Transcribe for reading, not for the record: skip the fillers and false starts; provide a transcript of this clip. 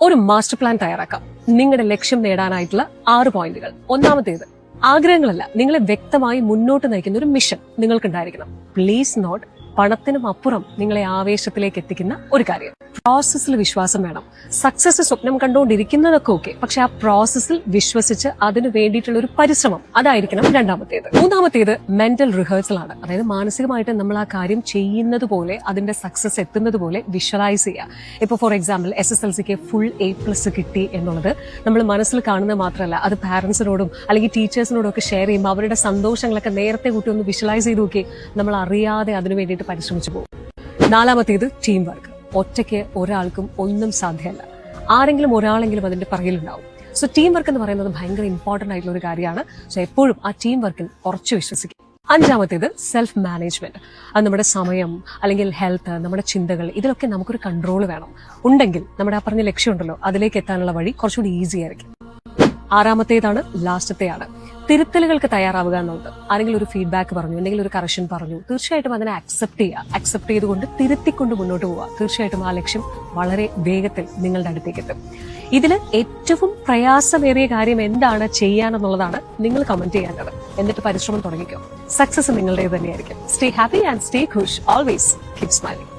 ഒരു master plan തയ്യാറാക്കാം. നിങ്ങളുടെ ലക്ഷ്യം നേടാനായിട്ടുള്ള 6 പോയിന്റുകൾ. ഒന്നാമത്തേത്, ആഗ്രഹങ്ങളല്ല, നിങ്ങളെ വ്യക്തമായി മുന്നോട്ട് നയിക്കുന്ന ഒരു മിഷൻ നിങ്ങൾക്കുണ്ടായിരിക്കണം. പ്ലീസ് നോട്ട് പണത്തിനും അപ്പുറം നിങ്ങളെ ആവേശത്തിലേക്ക് എത്തിക്കുന്ന ഒരു കാര്യം. പ്രോസസ്സിൽ വിശ്വാസം വേണം. സക്സസ് സ്വപ്നം കണ്ടുകൊണ്ടിരിക്കുന്നതൊക്കെ ഓക്കെ, പക്ഷെ ആ പ്രോസസ്സിൽ വിശ്വസിച്ച് അതിനു വേണ്ടിയിട്ടുള്ള ഒരു പരിശ്രമം, അതായിരിക്കണം രണ്ടാമത്തേത്. മൂന്നാമത്തേത് മെന്റൽ റിഹേഴ്സൽ ആണ്. അതായത് മാനസികമായിട്ട് നമ്മൾ ആ കാര്യം ചെയ്യുന്നത് പോലെ, അതിന്റെ സക്സസ് എത്തുന്നത് പോലെ വിഷ്വലൈസ് ചെയ്യുക. ഇപ്പൊ ഫോർ എക്സാമ്പിൾ SSLCക്ക് ഫുൾ A+ കിട്ടി എന്നുള്ളത് നമ്മൾ മനസ്സിൽ കാണുന്നത് മാത്രമല്ല, അത് പാരന്റ്സിനോടും അല്ലെങ്കിൽ ടീച്ചേഴ്സിനോടും ഒക്കെ ഷെയർ ചെയ്യുമ്പോൾ അവരുടെ സന്തോഷങ്ങളൊക്കെ നേരത്തെ കൂട്ടി ഒന്ന് വിഷ്വലൈസ് ചെയ്ത് നോക്കി നമ്മൾ അറിയാതെ അതിനു വേണ്ടിയിട്ട് പരിശ്രമിച്ചു പോകും. നാലാമത്തേത് ടീം വർക്ക്. ഒറ്റയ്ക്ക് ഒരാൾക്കും ഒന്നും സാധ്യമല്ല. ആരെങ്കിലും ഒരാളെങ്കിലും അതിന്റെ പിറകിലുണ്ടാവും. സോ ടീം വർക്ക് എന്ന് പറയുന്നത് ഭയങ്കര ഇമ്പോർട്ടന്റ് ആയിട്ടുള്ള ഒരു കാര്യമാണ്. സോ എപ്പോഴും ആ ടീം വർക്കിൽ ഉറച്ചു വിശ്വസിക്കും. അഞ്ചാമത്തേത് സെൽഫ് മാനേജ്മെന്റ്. അത് നമ്മുടെ സമയം അല്ലെങ്കിൽ ഹെൽത്ത്, നമ്മുടെ ചിന്തകൾ, ഇതിലൊക്കെ നമുക്കൊരു കൺട്രോൾ വേണം. ഉണ്ടെങ്കിൽ നമ്മുടെ ആ പറഞ്ഞ ലക്ഷ്യമുണ്ടല്ലോ, അതിലേക്ക് എത്താനുള്ള വഴി കുറച്ചുകൂടി ഈസി ആയിരിക്കും. ആറാമത്തേതാണ് ലാസ്റ്റത്തെയാണ്, തിരുത്തലുകൾക്ക് തയ്യാറാവുക എന്നുള്ളത്. ആരെങ്കിലും ഒരു ഫീഡ്ബാക്ക് പറഞ്ഞു, എന്തെങ്കിലും ഒരു കറക്ഷൻ പറഞ്ഞു, തീർച്ചയായിട്ടും അതിനെ അക്സെപ്റ്റ് ചെയ്യുക. അക്സെപ്റ്റ് ചെയ്തുകൊണ്ട് തിരുത്തിക്കൊണ്ട് മുന്നോട്ട് പോവുക. തീർച്ചയായിട്ടും ആ ലക്ഷ്യം വളരെ വേഗത്തിൽ നിങ്ങളുടെ അടുത്തേക്ക് എത്തും. ഇതിൽ ഏറ്റവും പ്രയാസമേറിയ കാര്യം എന്താണ് ചെയ്യാനെന്നുള്ളതാണ് നിങ്ങൾ കമന്റ് ചെയ്യേണ്ടത്. എന്നിട്ട് പരിശ്രമം തുടങ്ങിക്കോ. സക്സസ് നിങ്ങളുടെ തന്നെയായിരിക്കും. സ്റ്റേ ഹാപ്പി ആൻഡ് സ്റ്റേ ഖുഷ്. Always keep smiling.